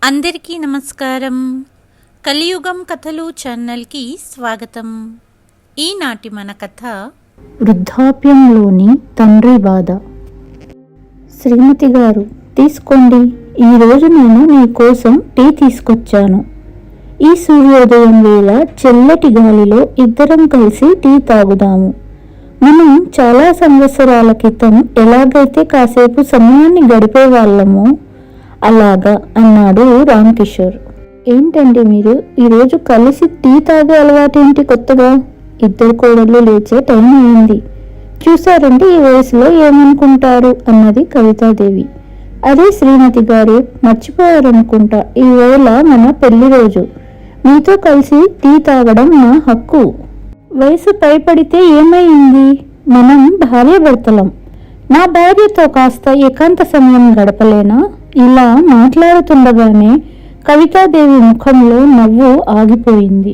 అందరికీ నమస్కారం. కలియుగం కథలు ఛానల్కి స్వాగతం. ఈనాటి మన కథ వృద్ధాప్యంలోని తండ్రి బాధ. శ్రీమతి గారు, తీసుకోండి. ఈరోజు నేను నీ కోసం టీ తీసుకొచ్చాను. ఈ సూర్యోదయం వేళ చల్లటి గాలిలో ఇద్దరం కలిసి టీ తాగుదాము. మనం చాలా సంవత్సరాల క్రితం ఎలాగైతే కాసేపు సమయాన్ని గడిపేవాళ్ళమో అలాగా అన్నాడు రామకిషోర్. ఏంటండి మీరు ఈరోజు కలిసి టీ తాగే అలవాటేంటి కొత్తగా? ఇద్దరు కోడళ్ళు లేచే టైం అయింది. చూసారంటే ఈ వయసులో ఏమనుకుంటారు అన్నది కవితాదేవి. అదే శ్రీమతి గారు, మర్చిపోయారనుకుంటా, ఈవేళ మన పెళ్లి రోజు. మీతో కలిసి టీ తాగడం నా హక్కు. వయసు పైపడితే ఏమైంది? మనం భార్యాభర్తలం. నా భార్యతో కాస్త ఏకాంత సమయం గడపలేనా? ఇలా మాట్లాడుతుండగానే కవితాదేవి ముఖంలో నవ్వు ఆగిపోయింది.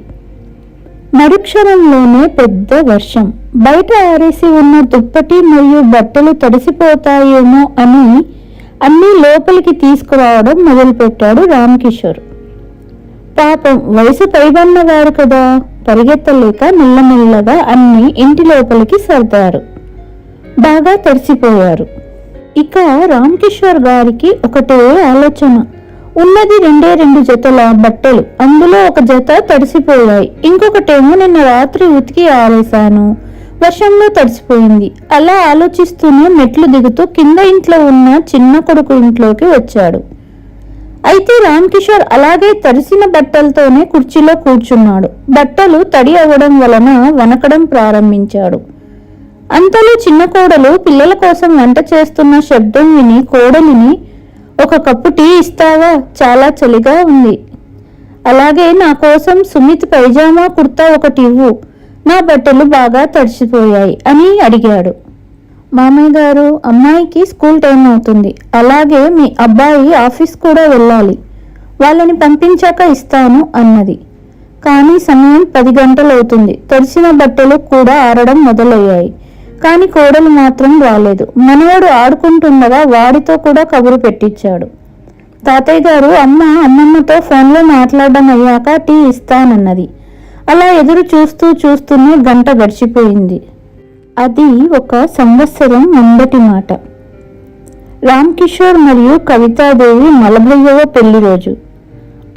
మరుక్షణంలోనే పెద్ద వర్షం. బయట ఆరేసి ఉన్న దుప్పటి మరియు బట్టలు తడిసిపోతాయేమో అని అన్నీ లోపలికి తీసుకురావడం మొదలుపెట్టాడు రామకిషోర్. పాపం వయసు పైబన్నవారు కదా, పరిగెత్తలేక మెల్లమెల్లగా అన్ని ఇంటి లోపలికి సర్దారు. బాగా తడిసిపోయారు. ఇక రామకిషోర్ గారికి ఒకటే ఆలోచన. ఉన్నది రెండు జతల బట్టలు, అందులో ఒక జత తడిసిపోయాయి, ఇంకొకటేమో నిన్న రాత్రి ఉతికి ఆరేశాను, వర్షంలో తడిసిపోయింది. అలా ఆలోచిస్తూనే మెట్లు దిగుతూ కింద ఇంట్లో ఉన్న చిన్న కొడుకు ఇంట్లోకి వచ్చాడు. అయితే రామకిషోర్ అలాగే తడిసిన బట్టలతోనే కుర్చీలో కూర్చున్నాడు. బట్టలు తడి అవ్వడం వలన వణకడం ప్రారంభించాడు. అంతలో చిన్న కోడలు పిల్లల కోసం వంట చేస్తున్న శబ్దం విని కోడలిని, ఒక కప్పు టీ ఇస్తావా? చాలా చలిగా ఉంది. అలాగే నా కోసం సుమిత్ పైజామా కుర్తా ఒకటి ఇవ్వు, నా బట్టలు బాగా తడిసిపోయాయి అని అడిగాడు. మామయ్య గారు, అమ్మాయికి స్కూల్ టైం అవుతుంది, అలాగే మీ అబ్బాయి ఆఫీస్ కూడా వెళ్ళాలి, వాళ్ళని పంపించాక ఇస్తాను అన్నది. కానీ సమయం 10 గంటలవుతుంది. తడిసిన బట్టలు కూడా ఆరడం మొదలయ్యాయి. కానీ కోడలు మాత్రం రాలేదు. మనవడు ఆడుకుంటుండగా వాడితో కూడా కబురు పెట్టించాడు. తాతయ్య గారు, అమ్మమ్మతో ఫోన్లో మాట్లాడడం అయ్యాక టీ ఇస్తానన్నది. అలా ఎదురు చూస్తూనే గంట గడిచిపోయింది. అది 1 సంవత్సరం ముందటి మాట. రామకిషోర్ మరియు కవితాదేవి 40వ పెళ్లి రోజు.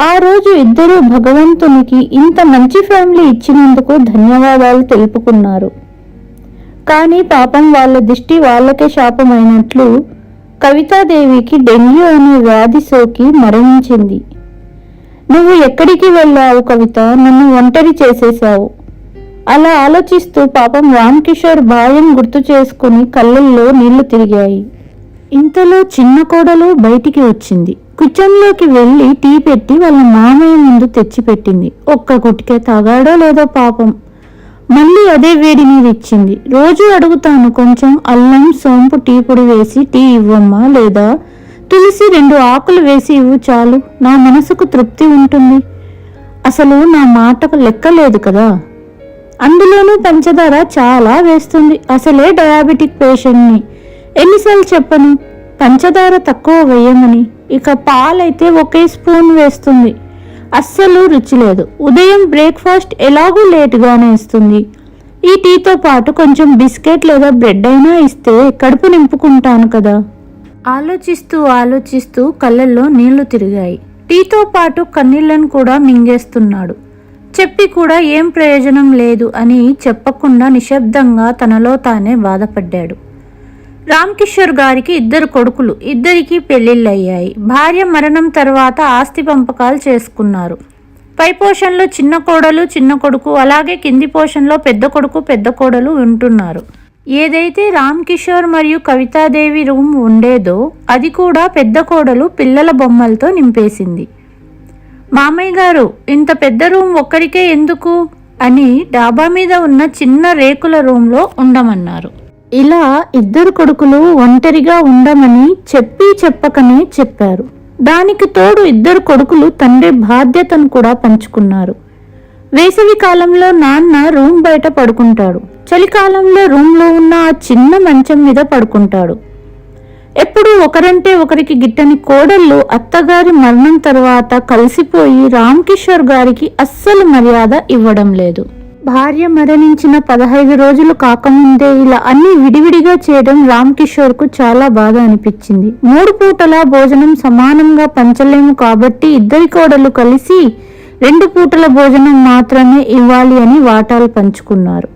ఆ రోజు ఇద్దరూ భగవంతునికి ఇంత మంచి ఫ్యామిలీ ఇచ్చినందుకు ధన్యవాదాలు తెలుపుకున్నారు. కానీ పాపం వాళ్ళ దిష్టి వాళ్ళకే శాపమైనట్లు కవితాదేవికి డెంగ్యూ అనే వ్యాధి సోకి మరణించింది. నువ్వు ఎక్కడికి వెళ్ళావు కవిత? నన్ను ఒంటరి చేసేశావు. అలా ఆలోచిస్తూ పాపం రామకిషోర్ భార్యను గుర్తు చేసుకుని కళ్ళల్లో నీళ్లు తిరిగాయి. ఇంతలో చిన్న కోడలు బయటికి వచ్చింది. కిచెన్లోకి వెళ్ళి టీ పెట్టి వాళ్ళ మామయ్య ముందు తెచ్చిపెట్టింది. ఒక్క గుట్కే తాగాడో లేదో పాపం. మళ్ళీ అదే వేడి నీరు ఇచ్చింది. రోజు అడుగుతాను, కొంచెం అల్లం సోంపు టీ పొడి వేసి టీ ఇవ్వమ్మా, లేదా తులసి 2 ఆకులు వేసి ఇవ్వు, చాలు, నా మనసుకు తృప్తి ఉంటుంది. అసలు నా మాటకు లెక్కలేదు కదా. అందులోనూ పంచదార చాలా వేస్తుంది. అసలే డయాబెటిక్ పేషెంట్ని. ఎన్నిసార్లు చెప్పను పంచదార తక్కువ వేయమని. ఇక పాలైతే 1 స్పూన్ వేస్తుంది. అస్సలు రుచి లేదు. ఉదయం బ్రేక్ఫాస్ట్ ఎలాగూ లేటుగానే ఇస్తుంది. ఈ టీతో పాటు కొంచెం బిస్కెట్ లేదా బ్రెడ్ అయినా ఇస్తే కడుపు నింపుకుంటాను కదా. ఆలోచిస్తూ కళ్ళల్లో నీళ్లు తిరిగాయి. టీతో పాటు కన్నీళ్లను కూడా మింగేస్తున్నాడు. చెప్పి కూడా ఏం ప్రయోజనం లేదు అని చెప్పకుండా నిశ్శబ్దంగా తనలో తానే బాధపడ్డాడు. రామకిషోర్ గారికి 2 కొడుకులు, ఇద్దరికీ పెళ్లిళ్ళయ్యాయి. భార్య మరణం తర్వాత ఆస్తి పంపకాలు చేసుకున్నారు. పై పోషన్లో చిన్న కోడలు చిన్న కొడుకు, అలాగే కింది పోషన్లో పెద్ద కొడుకు పెద్ద కోడలు ఉంటున్నారు. ఏదైతే రామకిషోర్ మరియు కవితాదేవి రూమ్ ఉండేదో అది కూడా పెద్ద కోడలు పిల్లల బొమ్మలతో నింపేసింది. మామయ్య గారు, ఇంత పెద్ద రూమ్ ఒక్కరికే ఎందుకు అని డాబా మీద ఉన్న చిన్న రేకుల రూమ్లో ఉండమన్నారు. ఇలా 2 కొడుకులు ఒంటరిగా ఉండమని చెప్పకనే చెప్పారు. దానికి తోడు 2 కొడుకులు తండ్రి బాధ్యతను కూడా పంచుకున్నారు. వేసవి కాలంలో నాన్న రూమ్ బయట పడుకుంటాడు. చలికాలంలో రూమ్లో ఉన్న ఆ చిన్న మంచం మీద పడుకుంటాడు. ఎప్పుడు ఒకరంటే ఒకరికి గిట్టని కోడళ్ళు అత్తగారి మరణం తర్వాత కలిసిపోయి రామ్ కిషోర్ గారికి అస్సలు మర్యాద ఇవ్వడం లేదు. భార్య మరణించిన 15 రోజులు కాకముందే ఇలా అన్ని విడివిడిగా చేయడం రామ్ కిషోర్ కు చాలా బాధ అనిపించింది. 3 పూటల భోజనం సమానంగా పంచలేము కాబట్టి ఇద్దరి కోడలు కలిసి 2 పూటల భోజనం మాత్రమే ఇవ్వాలి అని వాటాలు పంచుకున్నారు.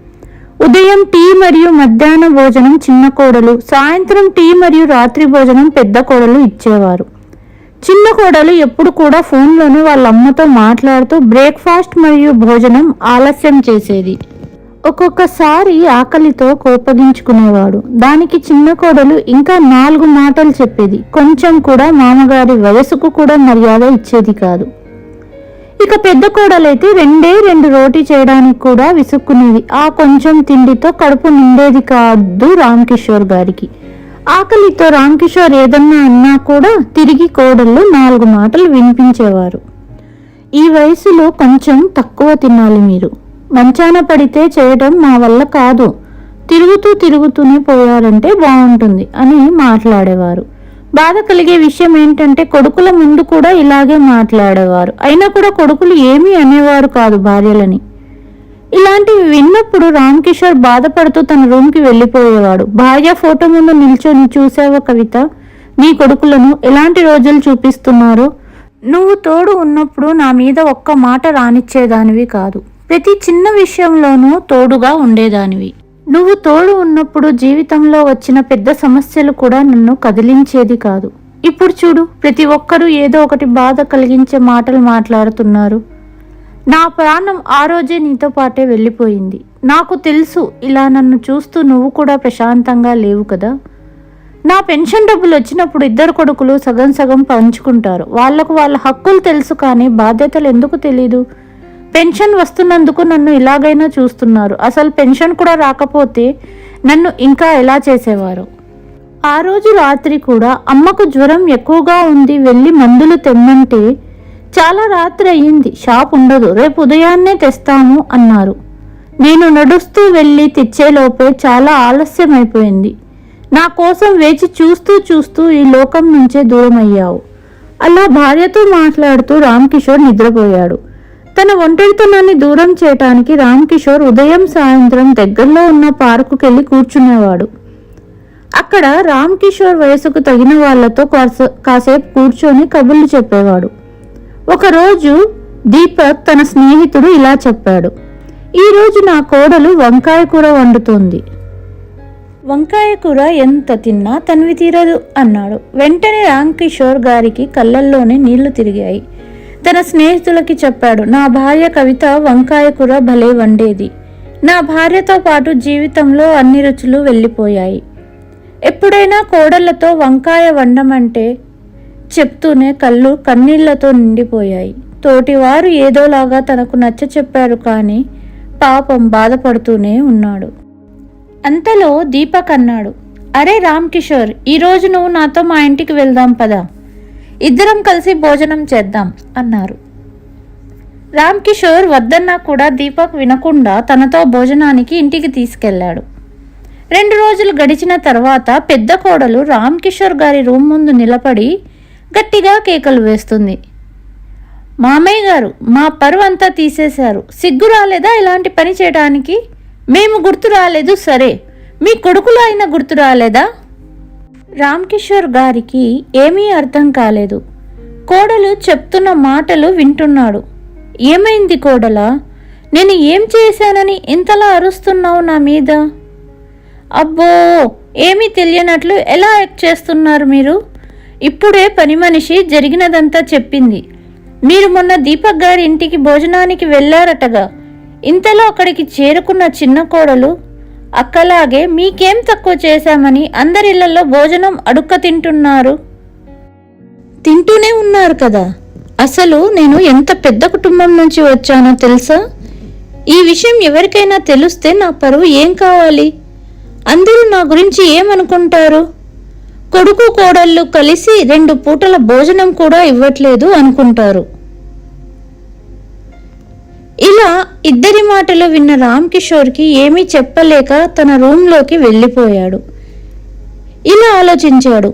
ఉదయం టీ మరియు మధ్యాహ్న భోజనం చిన్న కోడలు, సాయంత్రం టీ మరియు రాత్రి భోజనం పెద్ద కోడలు ఇచ్చేవారు. చిన్న కోడలు ఎప్పుడు కూడా ఫోన్లోనే వాళ్ళ అమ్మతో మాట్లాడుతూ బ్రేక్ఫాస్ట్ మరియు భోజనం ఆలస్యం చేసేది. ఒక్కొక్కసారి ఆకలితో కోపగించుకునేవాడు. దానికి చిన్న కోడలు ఇంకా 4 మాటలు చెప్పేది. కొంచెం కూడా మామగారి వయసుకు కూడా మర్యాద ఇచ్చేది కాదు. ఇక పెద్ద కోడలైతే 2 రోటీ చేయడానికి కూడా విసుక్కునేది. ఆ కొంచెం తిండితో కడుపు నిండేది కాదు రామ్ కిషోర్ గారికి. ఆకలితో రామ్ కిషోర్ ఏదన్నా అన్నా కూడా తిరిగి కోడళ్ళు 4 మాటలు వినిపించేవారు. ఈ వయసులో కొంచెం తక్కువ తినాలి, మీరు మంచాన పడితే చేయడం మా వల్ల కాదు, తిరుగుతూనే పోయారంటే బాగుంటుంది అని మాట్లాడేవారు. బాధ కలిగే విషయం ఏంటంటే కొడుకుల ముందు కూడా ఇలాగే మాట్లాడేవారు. అయినా కూడా కొడుకులు ఏమీ అనేవారు కాదు భార్యలని. ఇలాంటివి విన్నప్పుడు రామ్ కిషోర్ బాధపడుతూ తన రూమ్కి వెళ్ళిపోయేవాడు. భార్య ఫోటో ముందు నిల్చొని, చూసావా కవిత, నీ కొడుకులను ఎలాంటి రోజులు చూపిస్తున్నారో, నువ్వు తోడు ఉన్నప్పుడు నా మీద ఒక్క మాట రానిచ్చేదానివి కాదు, ప్రతి చిన్న విషయంలోనూ తోడుగా ఉండేదానివి. నువ్వు తోడు ఉన్నప్పుడు జీవితంలో వచ్చిన పెద్ద సమస్యలు కూడా నన్ను కదిలించేది కాదు. ఇప్పుడు చూడు, ప్రతి ఒక్కరూ ఏదో ఒకటి బాధ కలిగించే మాటలు మాట్లాడుతున్నారు. నా ప్రాణం ఆ రోజే నీతో పాటే వెళ్ళిపోయింది. నాకు తెలుసు, ఇలా నన్ను చూస్తూ నువ్వు కూడా ప్రశాంతంగా లేవు కదా. నా పెన్షన్ డబ్బులు వచ్చినప్పుడు ఇద్దరు కొడుకులు సగం సగం పంచుకుంటారు. వాళ్లకు వాళ్ళ హక్కులు తెలుసు, కానీ బాధ్యతలు ఎందుకు తెలీదు. పెన్షన్ వస్తున్నందుకు నన్ను ఇలాగైనా చూస్తున్నారు. అసలు పెన్షన్ కూడా రాకపోతే నన్ను ఇంకా ఎలా చేసేవారు. ఆ రోజు రాత్రి కూడా అమ్మకు జ్వరం ఎక్కువగా ఉంది, వెళ్ళి మందులు తెమ్మంటే చాలా రాత్రి అయ్యింది, షాప్ ఉండదు, రేపు ఉదయాన్నే తెస్తాము అన్నారు. నేను నడుస్తూ వెళ్ళి తెచ్చేలోపే చాలా ఆలస్యం అయిపోయింది. నా కోసం వేచి చూస్తూ ఈ లోకం నుంచే దూరం అయ్యావు. అలా భార్యతో మాట్లాడుతూ రామ్ కిషోర్ నిద్రపోయాడు. తన ఒంటరితనాన్ని దూరం చేయటానికి రామ్ కిషోర్ ఉదయం సాయంత్రం దగ్గరలో ఉన్న పార్కుకెళ్ళి కూర్చునేవాడు. అక్కడ రామ్ కిషోర్ వయసుకు తగిన వాళ్లతో కాసేపు కూర్చొని కబుర్లు చెప్పేవాడు. ఒకరోజు దీపక్ తన స్నేహితుడు ఇలా చెప్పాడు, ఈరోజు నా కోడలు వంకాయ కూర వండుతోంది. వంకాయ కూర ఎంత తిన్నా తనివి తీరదు అన్నాడు. వెంటనే రామ్ కిషోర్ గారికి కళ్ళల్లోనే నీళ్లు తిరిగాయి. తన స్నేహితులకి చెప్పాడు, నా భార్య కవిత వంకాయ కూర భలే వండేది. నా భార్యతో పాటు జీవితంలో అన్ని రుచులు వెళ్ళిపోయాయి. ఎప్పుడైనా కోడళ్లతో వంకాయ వండమంటే చెప్తూనే కళ్ళు కన్నీళ్లతో నిండిపోయాయి. తోటివారు ఏదోలాగా తనకు నచ్చ చెప్పారు, కానీ పాపం బాధపడుతూనే ఉన్నాడు. అంతలో దీపక్ అన్నాడు, అరే రామ్ కిషోర్, ఈరోజు నువ్వు నాతో మా ఇంటికి వెళ్దాం పదా, ఇద్దరం కలిసి భోజనం చేద్దాం అన్నారు. రామ్ కిషోర్ వద్దన్నా కూడా దీపక్ వినకుండా తనతో భోజనానికి ఇంటికి తీసుకెళ్లాడు. 2 రోజులు గడిచిన తర్వాత పెద్ద కోడలు రామ్ కిషోర్ గారి రూమ్ ముందు నిలబడి గట్టిగా కేకలు వేస్తుంది. మామయ్య గారు, మా పరువు అంతా తీసేశారు, సిగ్గు రాలేదా ఇలాంటి పని చేయడానికి? మేము గుర్తు రాలేదు సరే, మీ కొడుకులు అయినా గుర్తు రాలేదా? రామ్ కిషోర్ గారికి ఏమీ అర్థం కాలేదు. కోడలు చెప్తున్న మాటలు వింటున్నాడు. ఏమైంది కోడలా, నేను ఏం చేశానని ఇంతలా అరుస్తున్నావు నా మీద? అబ్బో, ఏమీ తెలియనట్లు ఎలా యాక్ట్ చేస్తున్నారు మీరు? ఇప్పుడే పని మనిషి జరిగినదంతా చెప్పింది. మీరు మొన్న దీపక్ గారి ఇంటికి భోజనానికి వెళ్ళారటగా. ఇంతలో అక్కడికి చేరుకున్న చిన్న కోడలు, అక్కలాగే మీకేం తక్కువ చేశామని అందరిళ్లలో భోజనం అడుక్క తింటూనే ఉన్నారు కదా. అసలు నేను ఎంత పెద్ద కుటుంబం నుంచి వచ్చానో తెలుసా? ఈ విషయం ఎవరికైనా తెలిస్తే నా పరువు ఏం కావాలి? అందరూ నా గురించి ఏమనుకుంటారు? కొడుకు కోడళ్ళు కలిసి 2 పూటల భోజనం కూడా ఇవ్వట్లేదు అనుకుంటారు. ఇలా ఇద్దరి మాటలు విన్న రామ్ కిషోర్కి ఏమీ చెప్పలేక తన రూంలోకి వెళ్ళిపోయాడు. ఇలా ఆలోచించాడు,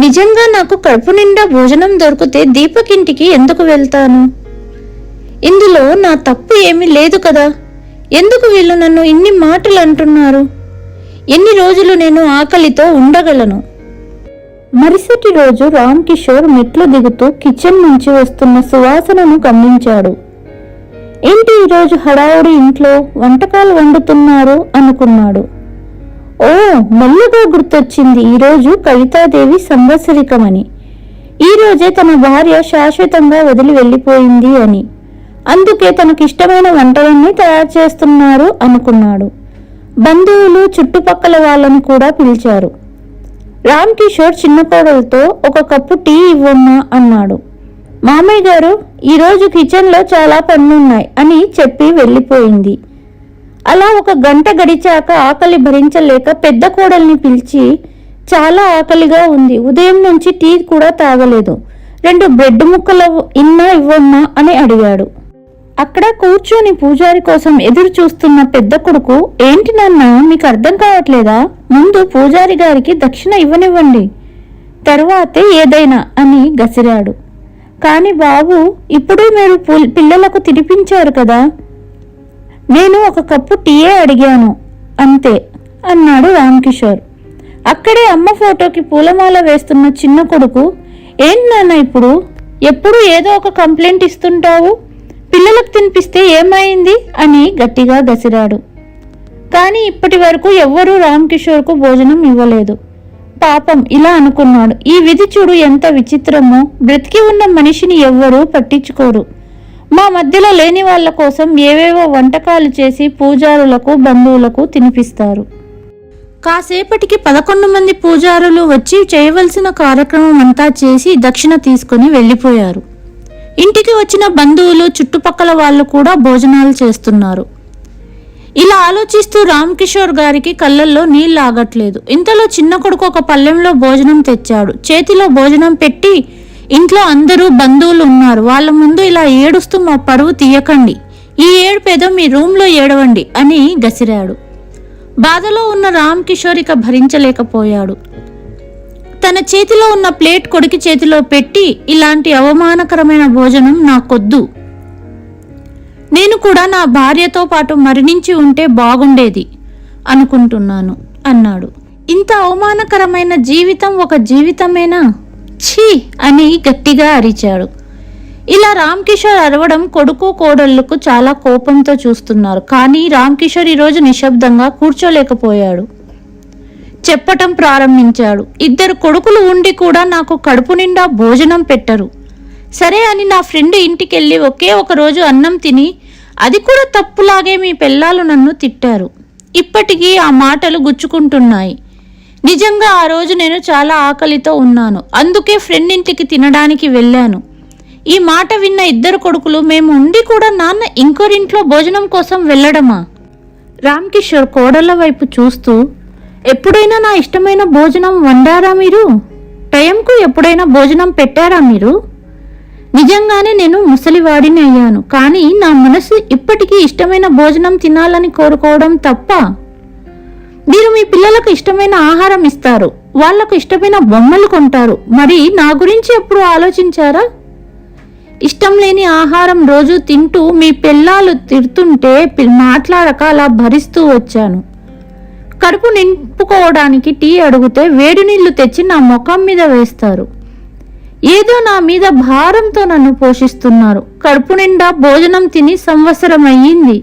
నిజంగా నాకు కడుపు నిండా భోజనం దొరికితే దీపక్ ఇంటికి ఎందుకు వెళ్తాను? ఇందులో నా తప్పు ఏమీ లేదు కదా. ఎందుకు వీళ్ళు నన్ను ఇన్ని మాటలు అంటున్నారు? ఎన్ని రోజులు నేను ఆకలితో ఉండగలను? మరుసటి రోజు రామ్ కిషోర్ మెట్లు దిగుతూ కిచెన్ నుంచి వస్తున్న సువాసనను గమనించాడు. ఏంటి ఈరోజు హడావుడి, ఇంట్లో వంటకాలు వండుతున్నారు అనుకున్నాడు. ఓ, మెల్లగా గుర్తొచ్చింది, ఈరోజు కవితాదేవి సంవత్సరికమని. ఈరోజే తన భార్య శాశ్వతంగా వదిలి వెళ్ళిపోయింది అని. అందుకే తనకిష్టమైన వంటలన్నీ తయారు చేస్తున్నారు అనుకున్నాడు. బంధువులు, చుట్టుపక్కల వాళ్ళని కూడా పిలిచారు. రామ్ కిషోర్ చిన్న కోడలతో ఒక కప్పు టీ ఇవ్వమ్మా అన్నాడు. మామయ్య గారు, ఈరోజు కిచెన్లో చాలా పనులున్నాయి అని చెప్పి వెళ్ళిపోయింది. అలా ఒక గంట గడిచాక ఆకలి భరించలేక పెద్ద కోడల్ని పిలిచి, చాలా ఆకలిగా ఉంది, ఉదయం నుంచి టీ కూడా తాగలేదు, 2 బ్రెడ్ ముక్కలు ఇవ్వమ్మా అని అడిగాడు. అక్కడ కూర్చొని పూజారి కోసం ఎదురు చూస్తున్న పెద్ద కొడుకు, ఏంటి నాన్న, మీకు అర్థం కావట్లేదా? ముందు పూజారి గారికి దక్షిణ ఇవ్వనివ్వండి, తరువాతే ఏదైనా అని గసిరాడు. కాని బాబు, ఇప్పుడే మీరు పిల్లలకు తినిపించారు కదా, నేను ఒక కప్పు టీయే అడిగాను అంతే అన్నాడు రామ్కిషోర్. అక్కడే అమ్మ ఫోటోకి పూలమాల వేస్తున్న చిన్న కొడుకు, ఏంటి నాన్న ఇప్పుడు ఎప్పుడు ఏదో ఒక కంప్లైంట్ ఇస్తుంటావు, పిల్లలకు తినిపిస్తే ఏమైంది అని గట్టిగా గసిరాడు. కానీ ఇప్పటి వరకు ఎవ్వరూ రామ్కిషోర్కు భోజనం ఇవ్వలేదు. పాపం ఇలా అనుకున్నాడు, ఈ విధి చూడు ఎంత విచిత్రమో, బ్రతికి ఉన్న మనిషిని ఎవ్వరూ పట్టించుకోరు. మా మధ్యలో లేని వాళ్ళ కోసం ఏవేవో వంటకాలు చేసి పూజారులకు, బంధువులకు తినిపిస్తారు. కాసేపటికి 11 మంది పూజారులు వచ్చి చేయవలసిన కార్యక్రమం అంతా చేసి దక్షిణ తీసుకుని వెళ్ళిపోయారు. ఇంటికి వచ్చిన బంధువులు, చుట్టుపక్కల వాళ్ళు కూడా భోజనాలు చేస్తున్నారు. ఇలా ఆలోచిస్తూ రామ్కిషోర్ గారికి కళ్ళల్లో నీళ్ళు ఆగట్లేదు. ఇంతలో చిన్న కొడుకు ఒక పళ్ళెంలో భోజనం తెచ్చాడు. చేతిలో భోజనం పెట్టి, ఇంట్లో అందరూ బంధువులు ఉన్నారు, వాళ్ళ ముందు ఇలా ఏడుస్తూ మా పరువు తీయకండి, ఈ ఏడుపేదో మీ రూమ్లో ఏడవండి అని గసిరాడు. బాధలో ఉన్న రామ్కిషోర్ ఇక భరించలేకపోయాడు. తన చేతిలో ఉన్న ప్లేట్ కొడుకు చేతిలో పెట్టి, ఇలాంటి అవమానకరమైన భోజనం నాకొద్దు, నేను కూడా నా భార్యతో పాటు మరణించి ఉంటే బాగుండేది అనుకుంటున్నాను అన్నాడు. ఇంత అవమానకరమైన జీవితం ఒక జీవితమేనా? ఛీ అని గట్టిగా అరిచాడు. ఇలా రామ్కిషోర్ అరవడం కొడుకు, కోడళ్లకు చాలా కోపంతో చూస్తున్నారు. కానీ రామ్కిషోర్ ఈరోజు నిశ్శబ్దంగా కూర్చోలేకపోయాడు. చెప్పటం ప్రారంభించాడు. 2 కొడుకులు ఉండి కూడా నాకు కడుపు నిండా భోజనం పెట్టరు. సరే అని నా ఫ్రెండ్ ఇంటికెళ్ళి ఒకే ఒక రోజు అన్నం తిని, అది కూడా తప్పులాగే మీ పిల్లలు నన్ను తిట్టారు. ఇప్పటికీ ఆ మాటలు గుచ్చుకుంటున్నాయి. నిజంగా ఆ రోజు నేను చాలా ఆకలితో ఉన్నాను, అందుకే ఫ్రెండ్ ఇంటికి తినడానికి వెళ్ళాను. ఈ మాట విన్న 2 కొడుకులు, మేము ఉండి కూడా నాన్న ఇంకోరింట్లో భోజనం కోసం వెళ్ళడమా? రామ్కిషోర్ కోడళ్ల వైపు చూస్తూ, ఎప్పుడైనా నా ఇష్టమైన భోజనం వండారా మీరు? టైంకు ఎప్పుడైనా భోజనం పెట్టారా మీరు? నిజంగానే నేను ముసలివాడిని అయ్యాను, కానీ నా మనసు ఇప్పటికీ ఇష్టమైన భోజనం తినాలని కోరుకోవడం తప్ప? మీరు మీ పిల్లలకు ఇష్టమైన ఆహారం ఇస్తారు, వాళ్లకు ఇష్టమైన బొమ్మలు కొంటారు, మరి నా గురించి ఎప్పుడు ఆలోచించారా? ఇష్టం లేని ఆహారం రోజు తింటూ మీ పిల్లలు తిడుతుంటే మాట్లాడక అలా భరిస్తూ వచ్చాను. కడుపు నింపుకోవడానికి టీ అడిగితే వేడి నీళ్లు తెచ్చి నా ముఖం మీద వేస్తారు. ఏదో నా మీద భారంతో నన్ను పోషిస్తున్నారు. కడుపు నిండా భోజనం తిని సంవత్సరం అయ్యింది.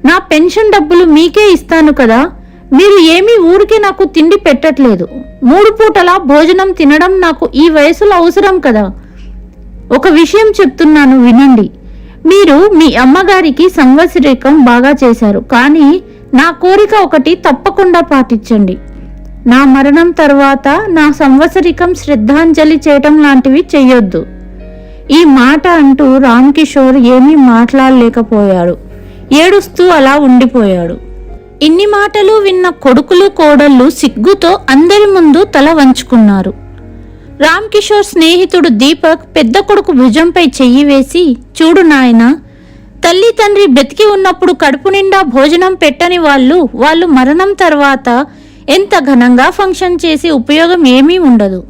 నా పెన్షన్ డబ్బులు మీకే ఇస్తాను కదా, మీరు ఏమీ ఊరికే నాకు తిండి పెట్టట్లేదు. 3 పూటలా భోజనం తినడం నాకు ఈ వయసులో అవసరం కదా. ఒక విషయం చెప్తున్నాను వినండి. మీరు మీ అమ్మగారికి సంవత్సరికం బాగా చేశారు, కానీ నా కోరిక ఒకటి తప్పకుండా పాటించండి. నా మరణం తర్వాత నా సంవత్సరికం శ్రద్ధాంజలి చేయటం లాంటివి చెయ్యొద్దు. ఈ మాట అంటూ రామ్కిషోర్ ఏమీ మాట్లాడలేకపోయాడు. ఏడుస్తూ అలా ఉండిపోయాడు. ఇన్ని మాటలు విన్న కొడుకులు, కోడళ్ళు సిగ్గుతో అందరి ముందు తల వంచుకున్నారు. రామ్కిషోర్ స్నేహితుడు దీపక్ పెద్ద కొడుకు భుజంపై చెయ్యి వేసి, చూడు నాయనా, తల్లి తండ్రి బ్రతికి ఉన్నప్పుడు కడుపు నిండా భోజనం పెట్టని వాళ్ళు మరణం తర్వాత ఎంత ఘనంగా ఫంక్షన్ చేసి ఉపయోగం ఏమీ ఉండదు.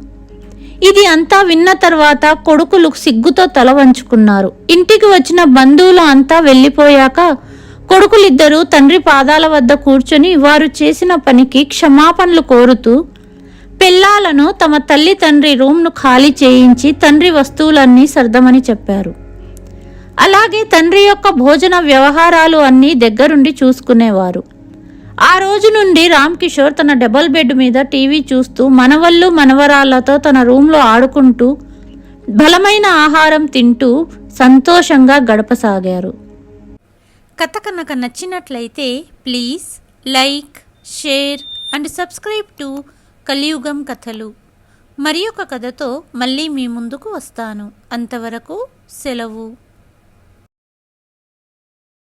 ఇది అంతా విన్న తర్వాత కొడుకులు సిగ్గుతో తల వంచుకున్నారు. ఇంటికి వచ్చిన బంధువులు అంతా వెళ్ళిపోయాక కొడుకులిద్దరూ తండ్రి పాదాల వద్ద కూర్చొని వారు చేసిన పనికి క్షమాపణలు కోరుతూ పిల్లాలను తమ తల్లి తండ్రి రూమ్ను ఖాళీ చేయించి తండ్రి వస్తువులన్నీ సర్దమని చెప్పారు. అలాగే తండ్రి యొక్క భోజన వ్యవహారాలు అన్నీ దగ్గరుండి చూసుకునేవారు. ఆ రోజు నుండి రామ్ కిషోర్ తన డబుల్ బెడ్ మీద టీవీ చూస్తూ మనవళ్ళు మనవరాళ్లతో తన రూమ్లో ఆడుకుంటూ బలమైన ఆహారం తింటూ సంతోషంగా గడపసాగారు. కథ కనుక నచ్చినట్లయితే please like, share and subscribe to కలియుగం కథలు. మరి ఒక కథతో మళ్ళీ మీ ముందుకు వస్తాను. అంతవరకు సెలవు.